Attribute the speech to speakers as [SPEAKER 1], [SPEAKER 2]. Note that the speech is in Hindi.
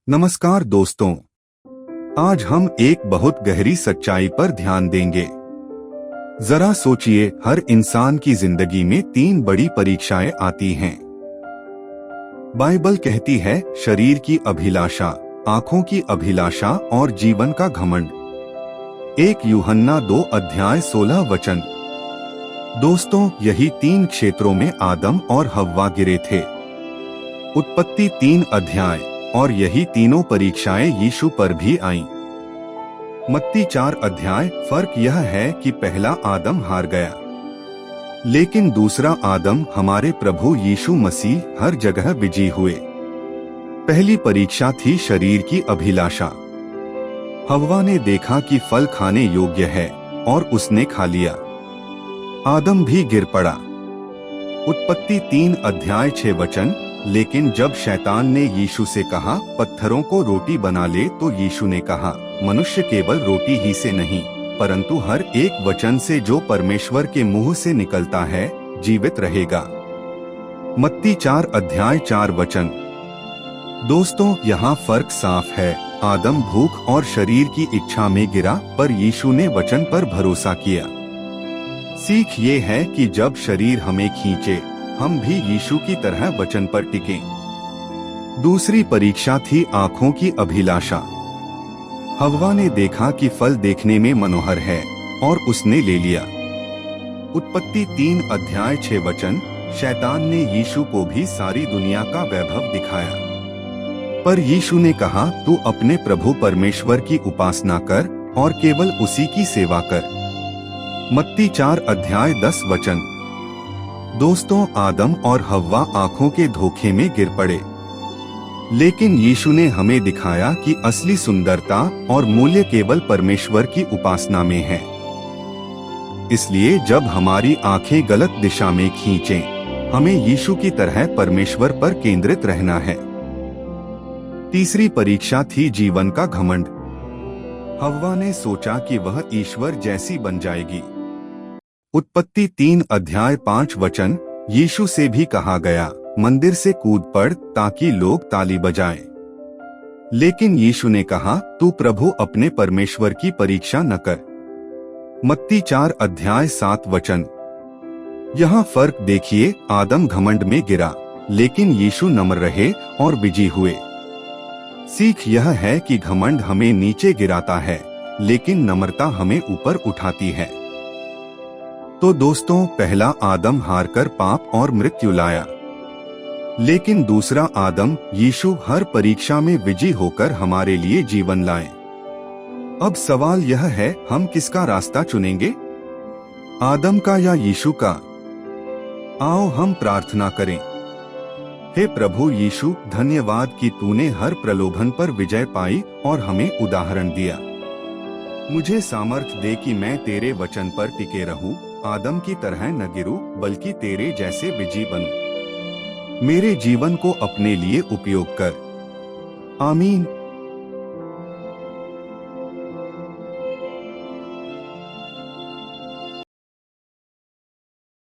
[SPEAKER 1] नमस्कार दोस्तों, आज हम एक बहुत गहरी सच्चाई पर ध्यान देंगे। जरा सोचिए, हर इंसान की जिंदगी में 3 बड़ी परीक्षाएं आती हैं। बाइबल कहती है शरीर की अभिलाषा, आंखों की अभिलाषा और जीवन का घमंड। 1 यूहन्ना 2 अध्याय 16 वचन। दोस्तों, यही 3 क्षेत्रों में आदम और हव्वा गिरे थे। उत्पत्ति 3 अध्याय और यही तीनों परीक्षाएं यीशु पर भी आईं। मत्ती 4 अध्याय। फर्क यह है कि पहला आदम हार गया, लेकिन दूसरा आदम हमारे प्रभु यीशु मसीह हर जगह विजयी हुए। पहली परीक्षा थी शरीर की अभिलाषा। हव्वा ने देखा कि फल खाने योग्य है और उसने खा लिया। आदम भी गिर पड़ा। उत्पत्ति 3 अध्याय 6 वचन। लेकिन जब शैतान ने यीशु से कहा, पत्थरों को रोटी बना ले, तो यीशु ने कहा, मनुष्य केवल रोटी ही से नहीं, परंतु हर एक वचन से जो परमेश्वर के मुंह से निकलता है जीवित रहेगा। मत्ती 4 अध्याय 4 वचन। दोस्तों, यहाँ फर्क साफ है। आदम भूख और शरीर की इच्छा में गिरा, पर यीशु ने वचन पर भरोसा किया। सीख ये है कि जब शरीर हमें खींचे, हम भी यीशु की तरह वचन पर टिकें। दूसरी परीक्षा थी आंखों की अभिलाषा। हव्वा ने देखा कि फल देखने में मनोहर है और उसने ले लिया। उत्पत्ति 3 अध्याय 6 वचन। शैतान ने यीशु को भी सारी दुनिया का वैभव दिखाया, पर यीशु ने कहा, तू अपने प्रभु परमेश्वर की उपासना कर और केवल उसी की सेवा कर। मत्ती 4 अध्याय 10 वचन। दोस्तों, आदम और हव्वा आंखों के धोखे में गिर पड़े, लेकिन यीशु ने हमें दिखाया कि असली सुंदरता और मूल्य केवल परमेश्वर की उपासना में है। इसलिए जब हमारी आंखें गलत दिशा में खींचें, हमें यीशु की तरह परमेश्वर पर केंद्रित रहना है। तीसरी परीक्षा थी जीवन का घमंड। हव्वा ने सोचा कि वह ईश्वर जैसी बन जाएगी। उत्पत्ति 3 अध्याय 5 वचन। यीशु से भी कहा गया, मंदिर से कूद पड़ ताकि लोग ताली बजाएं। लेकिन यीशु ने कहा, तू प्रभु अपने परमेश्वर की परीक्षा न कर। मत्ती 4 अध्याय 7 वचन। यहाँ फर्क देखिए, आदम घमंड में गिरा, लेकिन यीशु नम्र रहे और विजयी हुए। सीख यह है कि घमंड हमें नीचे गिराता है, लेकिन नम्रता हमें ऊपर उठाती है। तो दोस्तों, पहला आदम हारकर पाप और मृत्यु लाया, लेकिन दूसरा आदम यीशु हर परीक्षा में विजयी होकर हमारे लिए जीवन लाए। अब सवाल यह है, हम किसका रास्ता चुनेंगे, आदम का या यीशु का? आओ हम प्रार्थना करें। हे प्रभु यीशु, धन्यवाद कि तूने हर प्रलोभन पर विजय पाई और हमें उदाहरण दिया। मुझे सामर्थ्य दे कि मैं तेरे वचन पर टिके रहूं, आदम की तरह न गिरूं, बल्कि तेरे जैसे विजयी बनूं। मेरे जीवन को अपने लिए उपयोग कर। आमीन।